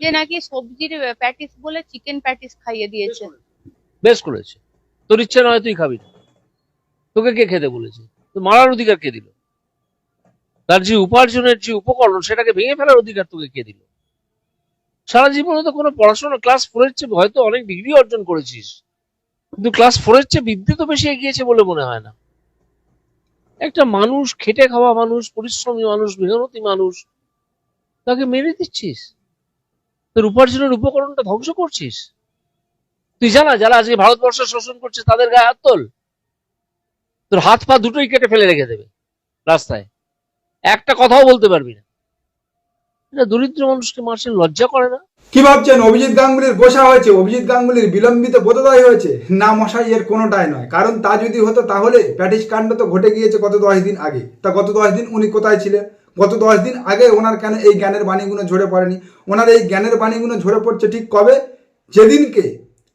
যে নাকি সবজির প্যাটিস বলে চিকেন প্যাটিস খাইয়ে দিয়েছে। বেশ করেছে। তোর ইচ্ছে নয় তুই খাবি না, তোকে কে খেতে বলেছে? তো মারার অধিকার কে দিল? তার যে উপার্জনের যে উপকরণ সেটাকে ভেঙে ফেলার অধিকার তোকে কে দিল? সারা জীবনে তো কোনো পড়াশোনা ক্লাস 4 এর চেয়ে হয়তো অনেক ডিগ্রি অর্জন করেছিস, কিন্তু ক্লাস 4 এর চেয়ে বিদ্যে তো বেশি এগিয়েছে বলে মনে হয় না। একটা মানুষ, খেটে খাওয়া মানুষ, পরিশ্রমী মানুষ, মেহনতি মানুষ, তাকে মেরে দিচ্ছিস, তোর উপার্জনের উপকরণটা ধ্বংস করছিস। তুই জানা যারা আজকে ভারতবর্ষ শোষণ করছে তাদের গায়ে হাত তোল, তোর হাত পা দুটোই কেটে ফেলে রেখে দেবে রাস্তায়, একটা কথাও বলতে পারবি না। এটা দরিদ্র মানুষকে মারছে, লজ্জা করে না? কি ভাবছেন অভিজিৎ গাঙ্গুলির গোসা হয়েছে, অভিজিৎ গাঙ্গুলির বিলম্বিত বোধোদয় হয়েছে? না মশাই, এর কোনোটাই নয়। কারণ তা যদি হতো তাহলে প্যাটিস কাণ্ড তো ঘটে গিয়েছে গত 10 দিন আগে। তা গত 10 দিন উনি কোথায় ছিলেন? গত 10 দিন আগে ওনার কেন এই জ্ঞানের বাণীগুলো ঝরে পড়েনি? ওনার এই জ্ঞানের বাণীগুলো ঝরে পড়ছে ঠিক কবে? যেদিনকে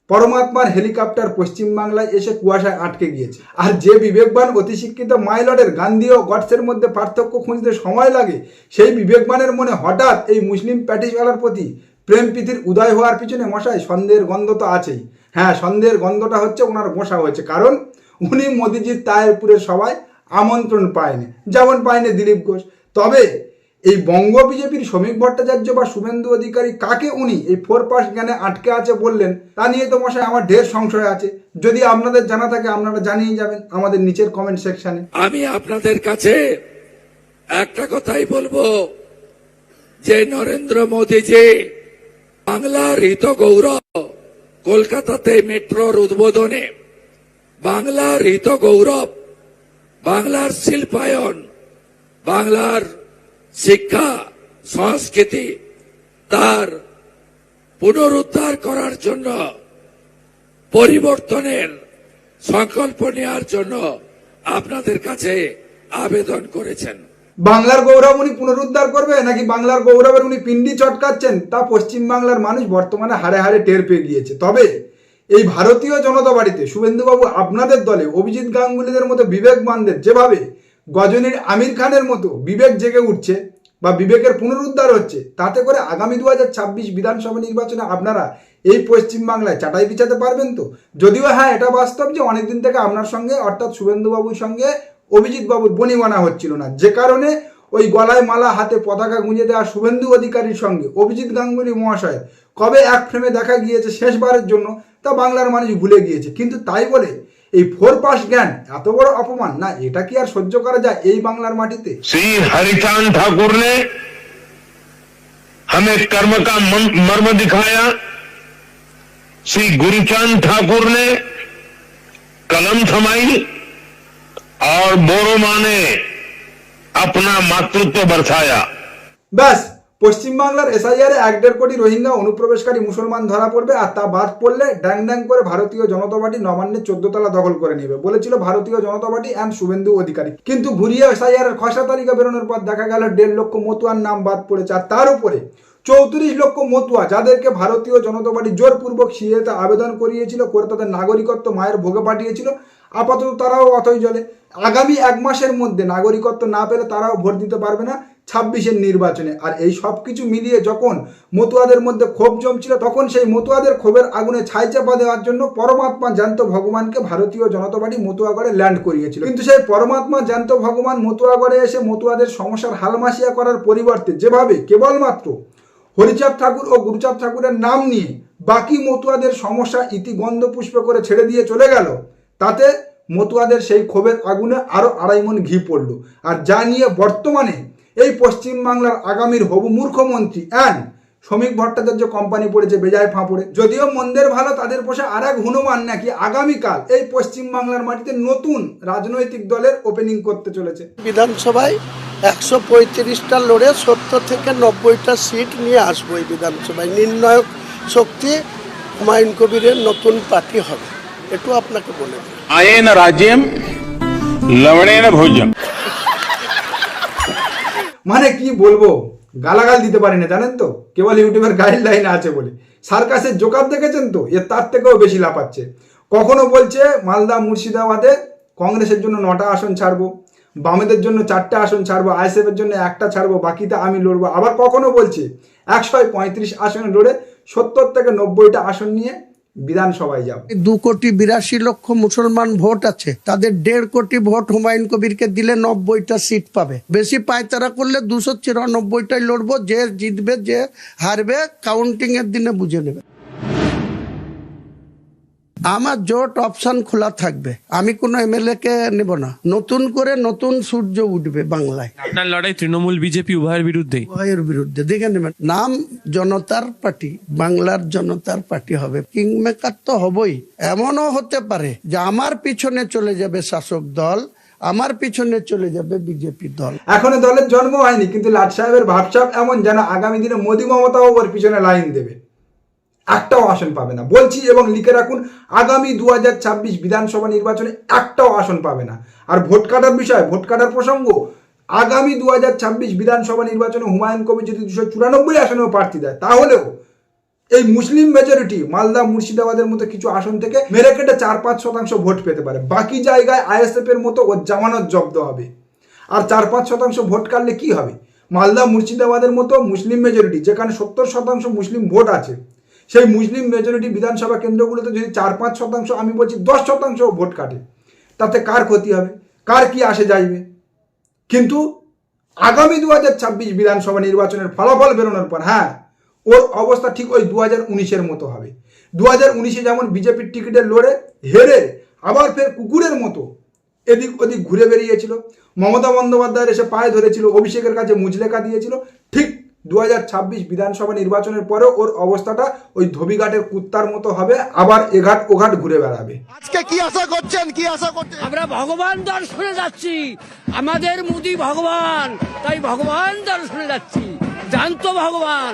পরমাত্মার হেলিকপ্টার পশ্চিমবাংলায় এসে কুয়াশায় আটকে গিয়েছে। আর যে বিবেকবান অতি শিক্ষিত মাইলটের গান্ধী ও গডসের মধ্যে পার্থক্য খুঁজতে সময় লাগে, সেই বিবেকবানের মনে হঠাৎ এই মুসলিম প্যাটিসওয়ালার প্রতি প্রেম প্রীতির উদয় হওয়ার পিছনে মশাই সন্দেহের গন্ধ তো আছেই। হ্যাঁ, সন্দেহের গন্ধটা হচ্ছে ওনার গোসা হয়েছে। কারণ উনি মোদিজির তায়েরপুরের সবাই আমন্ত্রণ পায়নি, যেমন পায়নি দিলীপ ঘোষ। তবে এই বঙ্গ বিজেপির শ্রমিক ভট্টাচার্য বা শুভেন্দু অধিকারী কাকে উনি এই 4 পাস জ্ঞানে আটকে আছে বললেন, তা নিয়ে তো মশাই আমার ঢের সংশয় আছে। যদি আপনাদের জানা থাকে আপনারা জানিয়ে যাবেন আমাদের নিচের কমেন্ট সেকশনে। আমি আপনাদের কাছে একটা কথাই বলবো যে নরেন্দ্র মোদীজি বাংলার হিত গৌরব, কলকাতাতে মেট্রোর উদ্বোধনে বাংলার হিত গৌরব, বাংলার শিল্পায়ন, বাংলার শিক্ষা সংস্কৃতি তার পুনরুদ্ধার করার জন্য, পরিবর্তনের সংকল্প নেওয়ার জন্য আপনাদের কাছে আবেদন করেছেন। বাংলার গৌরব উনি পুনরুদ্ধার করবে নাকি বাংলার গৌরবের উনি পিন্ডি চটকাচ্ছেন, তা পশ্চিমবাংলার মানুষ বর্তমানে হাড়ে হাড়ে টের পেয়ে গিয়েছে। তবে এই ভারতীয় জনতা পার্টিতে শুভেন্দুবাবু আপনাদের দলে অভিজিৎ গাঙ্গুলিদের মতো বিবেকবানদের যেভাবে গজনীর আমির খানের মতো বিবেক জেগে উঠছে বা বিবেকের পুনরুদ্ধার হচ্ছে, তাতে করে আগামী 2026 বিধানসভা নির্বাচনে আপনারা এই পশ্চিমবাংলায় চাটাই বিছাতে পারবেন তো? যদিও হ্যাঁ, এটা বাস্তব যে অনেকদিন থেকে আপনার সঙ্গে অর্থাৎ শুভেন্দুবাবুর সঙ্গে অভিজিৎ বাবুর বনিমানা হচ্ছিল না, যে কারণে ওই গলায় মালা হাতে পতাকা গুঁজে দেওয়া শুভেন্দু অধিকারীর সঙ্গে অভিজিৎ গাঙ্গুলি মহাশয় কবে এক ফ্রেমে দেখা গিয়েছে শেষবারের জন্য তা বাংলার মানুষ ভুলে গিয়েছে। কিন্তু তাই বলে এই 4 পাস জ্ঞান এত বড় অপমান, না এটা কি আর সহ্য করা যায় এই বাংলার মাটিতে? श्री हरिचांद ठाकुर ने हमें कर्म का मर्म दिखाया, श्री गुरुचांद ठाकुर ने कलम थमाई और बोरोमा ने अपना मातृत्व बरसाया। ব্যাস, পশ্চিমবাংলার এসআইআর 1.5 কোটি রোহিঙ্গা অনুপ্রবেশকারী মুসলমান ধরা পড়বে, আর তা বাদ পড়লে ড্যাং ড্যাং করে ভারতীয় জনতা পার্টি নবান্নের 14 তলা দখল করে নেবে বলেছিল ভারতীয় জনতা পার্টি অ্যান্ড শুভেন্দু অধিকারী। কিন্তু ঘুরিয়ে এসআইআর এর খসড়া তালিকা বেরোনোর পর দেখা গেল 1.5 লক্ষ মতুয়ার নাম বাদ পড়েছে, আর তার উপরে 34 লক্ষ মতুয়া যাদেরকে ভারতীয় জনতা পার্টি জোরপূর্বক সিএতে আবেদন করিয়েছিল, করে তাদের নাগরিকত্ব মায়ের ভোগে পাঠিয়েছিল, আপাতত তারাও অথই জলে। আগামী 1 মাসের মধ্যে নাগরিকত্ব না পেলে তারাও ভোট দিতে পারবে না 26-এর নির্বাচনে। আর এই সব কিছু মিলিয়ে যখন মতুয়াদের মধ্যে ক্ষোভ জমছিল, তখন সেই মতুয়াদের ক্ষোভের আগুনে ছাই চাপা দেওয়ার জন্য পরমাত্মা জ্যান্ত ভগবানকে ভারতীয় জনতা পার্টি মতুয়াগড়ে ল্যান্ড করিয়েছিল। কিন্তু সেই পরমাত্মা জ্যান্ত ভগবান মতুয়াগড়ে এসে মতুয়াদের সমস্যার হালমাসিয়া করার পরিবর্তে যেভাবে কেবলমাত্র হরিচাঁদ ঠাকুর ও গুরুচাঁদ ঠাকুরের নাম নিয়ে বাকি মতুয়াদের সমস্যা ইতি গন্ধ পুষ্প করে ছেড়ে দিয়ে চলে গেল, তাতে মতুয়াদের সেই ক্ষোভের আগুনে আরো 2.5 মণ ঘি পড়ল। আর যা নিয়ে বর্তমানে এই পশ্চিমবাংলার আগামীর হবু মুখ্যমন্ত্রী শ্রমিক ভট্টাচার্য কোম্পানি পড়েছে বেজায় ফাঁপড়ে। যদিও মন্দের ভালো তাদের পোষা আর এক হনুমান নাকি আগামীকাল এই পশ্চিমবাংলার মাটিতে নতুন রাজনৈতিক দলের ওপেনিং করতে চলেছে। বিধানসভায় 135টা লড়ে 70 থেকে 90টা সিট নিয়ে আসবো এই বিধানসভায়। নির্ণায়ক শক্তি হুমায়ুন কবিরের নতুন পার্টি হবে, একটু আপনাকে বলে দিই। आयेन राज्यम लवणेन भोज्यम। মানে কি বলবো, গালাগাল দিতে পারি না জানেন তো, কেবল ইউটিউবের গাইডলাইন আছে বলে। সার্কাসের জোকার দেখেছেন তো, এর তার থেকেও বেশি লাফাচ্ছে। কখনো বলছে মালদা মুর্শিদাবাদে কংগ্রেসের জন্য 9টা আসন ছাড়বো, বামেদের জন্য 4টে আসন ছাড়বো, আইএসএফ এর জন্য 1টা ছাড়বো, বাকিতে আমি লড়বো। আবার কখনো বলছে 135 আসনে লড়ে 70 থেকে 90টা আসন নিয়ে বিধানসভায় যাবো। 2,82,00,000 মুসলমান ভোট আছে, তাদের 1.5 কোটি ভোট হুমায়ুন কবিরকে দিলে 90টা সিট পাবে। বেশি পায়তারা করলে 294টাই লড়বো। যে জিতবে যে হারবে কাউন্টিং এর দিনে বুঝে নেবে। আমার জোট অপশন খোলা থাকবে, আমি কোনো এমএলএ কে নেব না। নতুন করে নতুন সূর্য উঠবে বাংলায়। আপনার লড়াই তৃণমূল বিজেপি উভয়ের বিরুদ্ধেই। উভয়ের বিরুদ্ধে। দেখে নেবেন, নাম জনতার পার্টি, বাংলার জনতার পার্টি হবে। কিংমেকার তো হবই। এমনও হতে পারে যে আমার পিছনে চলে যাবে শাসক দল, আমার পিছনে চলে যাবে বিজেপি দল। এখনো দলের জন্ম হয়নি, কিন্তু লাট সাহেবের ভাবসাব এমন যেন আগামী দিনে মোদী মমতাও ওর পিছনে লাইন দেবে। একটাও আসন পাবে না বলছি, এবং লিখে রাখুন, আগামী 2026 বিধানসভা নির্বাচনে একটাও আসন পাবে না। আর ভোট কাটার বিষয়, ভোট কাটার প্রসঙ্গ, আগামী 2026 বিধানসভা নির্বাচনে হুমায়ুন কবির যদি 294 আসনেও প্রার্থী দেয়, তাহলেও এই মুসলিম মেজরিটি মালদা মুর্শিদাবাদের মতো কিছু আসন থেকে মেরে কেটে 4-5% ভোট পেতে পারে। বাকি জায়গায় আইএসএফ এর মতো ওর জামানত জব্দ হবে। আর 4-5% ভোট কাটলে কি হবে? মালদা মুর্শিদাবাদের মতো মুসলিম মেজরিটি, যেখানে 70% মুসলিম ভোট আছে, সেই মুসলিম মেজরিটি বিধানসভা কেন্দ্রগুলোতে যদি 4-5%, আমি বলছি 10% ভোট কাটে, তাতে কার ক্ষতি হবে? কার কি আসে যাইবে? কিন্তু আগামী 2026 বিধানসভা নির্বাচনের ফলাফল বেরোনোর পর হ্যাঁ, ওর অবস্থা ঠিক ওই 2019-এর মতো হবে। 2019-এ যেমন বিজেপির টিকিটে লড়ে হেরে আবার ফের কুকুরের মতো এদিক ওদিক ঘুরে বেরিয়েছিল, মমতা বন্দ্যোপাধ্যায়ের এসে পায়ে ধরেছিল, অভিষেকের কাছে মুচলেখা দিয়েছিল, ঠিক 2026 বিধানসভা নির্বাচনের পরেও ওর অবস্থাটা ওই ধোবিঘাটের কুত্তার মতো হবে, আবার এঘাট ওঘাট ঘুরে বেড়াবে। আজকে কি আশা করছেন? আমরা ভগবান দর্শনে যাচ্ছি, আমাদের মোদি ভগবান, তাই ভগবান দর্শনে যাচ্ছি। জানতো ভগবান,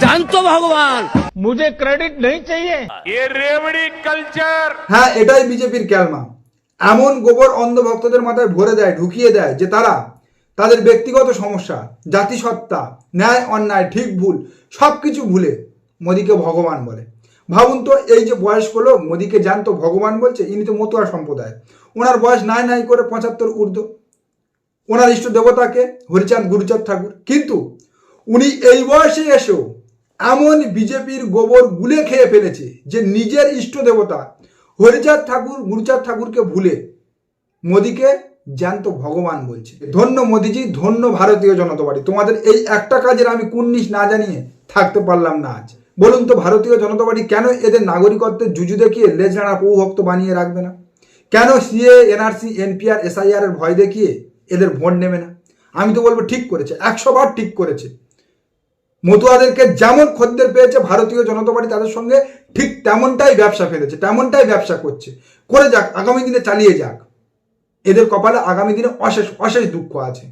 জানতো ভগবান। मुझे क्रेडिट नहीं चाहिए। ये रेवड़ी कल्चर। হ্যাঁ, এটাই বিজেপির ক্যালমা। এমন গোবর অন্ধ ভক্তদের মাথায় ভরে দেয়, ঢুকিয়ে দেয়, যে তারা তাদের ব্যক্তিগত সমস্যা, জাতিসত্তা, ন্যায় অন্যায়, ঠিক ভুল সব কিছু ভুলে মোদিকে ভগবান বলে। ভাবুন তো, এই যে বয়স্ক লোক মোদিকে জানতো ভগবান বলছে, ইনি তো মতুয়া সম্প্রদায়। ওনার বয়স নাই নাই করে 75 ঊর্ধ্ব। ওনার ইষ্ট দেবতাকে হরিচাঁদ গুরুচাঁদ ঠাকুর, কিন্তু উনি এই বয়সে এসেও এমন বিজেপির গোবর গুলে খেয়ে ফেলেছে যে নিজের ইষ্ট দেবতা হরিচাঁদ ঠাকুর গুরুচাঁদ ঠাকুরকে ভুলে মোদিকে জ্যান্ত ভগবান বলছে। ধন্য মোদিজি, ধন্য ভারতীয় জনতা পার্টি। তোমাদের এই একটা কাজের আমি কুন্নিশ না জানিয়ে থাকতে পারলাম না আজ। বলুন তো, ভারতীয় জনতা পার্টি কেন এদের নাগরিকত্বের জুজু দেখিয়ে লেজনাড়া প্রভুভক্ত বানিয়ে রাখবে না? কেন সিএ, এনআরসি, এনপিআর, এসআইআর এর ভয় দেখিয়ে এদের ভোট নেবে না? আমি তো বলবো ঠিক করেছে, 100 বার ঠিক করেছে। মতুয়াদেরকে যেমন খদ্দের পেয়েছে ভারতীয় জনতা পার্টি তাদের সঙ্গে ঠিক তেমনটাই ব্যবসা ফেলেছে, তেমনটাই ব্যবসা করছে। করে যাক, আগামী দিনে চালিয়ে যাক। এদের কপালে আগামী দিনে অশেষ অশেষ দুঃখ আছে।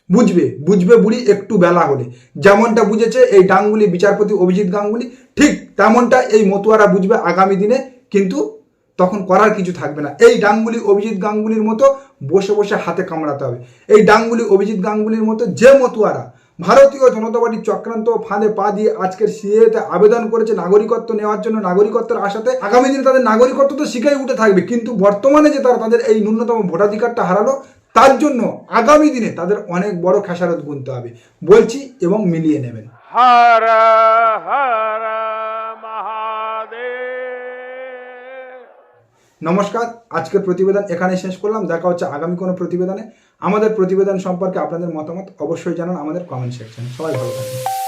বুঝবে বুড়ি একটু বেলা হলে। যেমনটা বুঝেছে এই গাঙ্গুলি বিচারপতি অভিজিৎ গাঙ্গুলি, ঠিক তেমনটা এই মতুয়ারা বুঝবে আগামী দিনে, কিন্তু তখন করার কিছু থাকবে না। এই গাঙ্গুলি অভিজিৎ গাঙ্গুলির মতো বসে বসে হাতে কামড়াতে হবে। এই গাঙ্গুলি অভিজিৎ গাঙ্গুলির মতো যে মতুয়ারা ভারতীয় জনতা পার্টির চক্রান্ত ফাঁদে পা দিয়ে আজকের সিএতে আবেদন করেছে নাগরিকত্ব নেওয়ার জন্য, নাগরিকত্বের আশাতে, আগামী দিনে তাদের নাগরিকত্ব তো শিখেই উঠে থাকবে, কিন্তু বর্তমানে যে তারা তাদের এই ন্যূনতম ভোটাধিকারটা হারালো, তার জন্য আগামী দিনে তাদের অনেক বড় খেসারত গুনতে হবে বলছি, এবং মিলিয়ে নেবেন। हर हर महादेव। নমস্কার, আজকের প্রতিবেদন এখানে শেষ করলাম। দেখা হচ্ছে আগামী কোনো প্রতিবেদনে। আমাদের প্রতিবেদন সম্পর্কে আপনাদের মতামত অবশ্যই জানান আমাদের কমেন্ট সেকশনে। সবাই ভালো থাকবেন।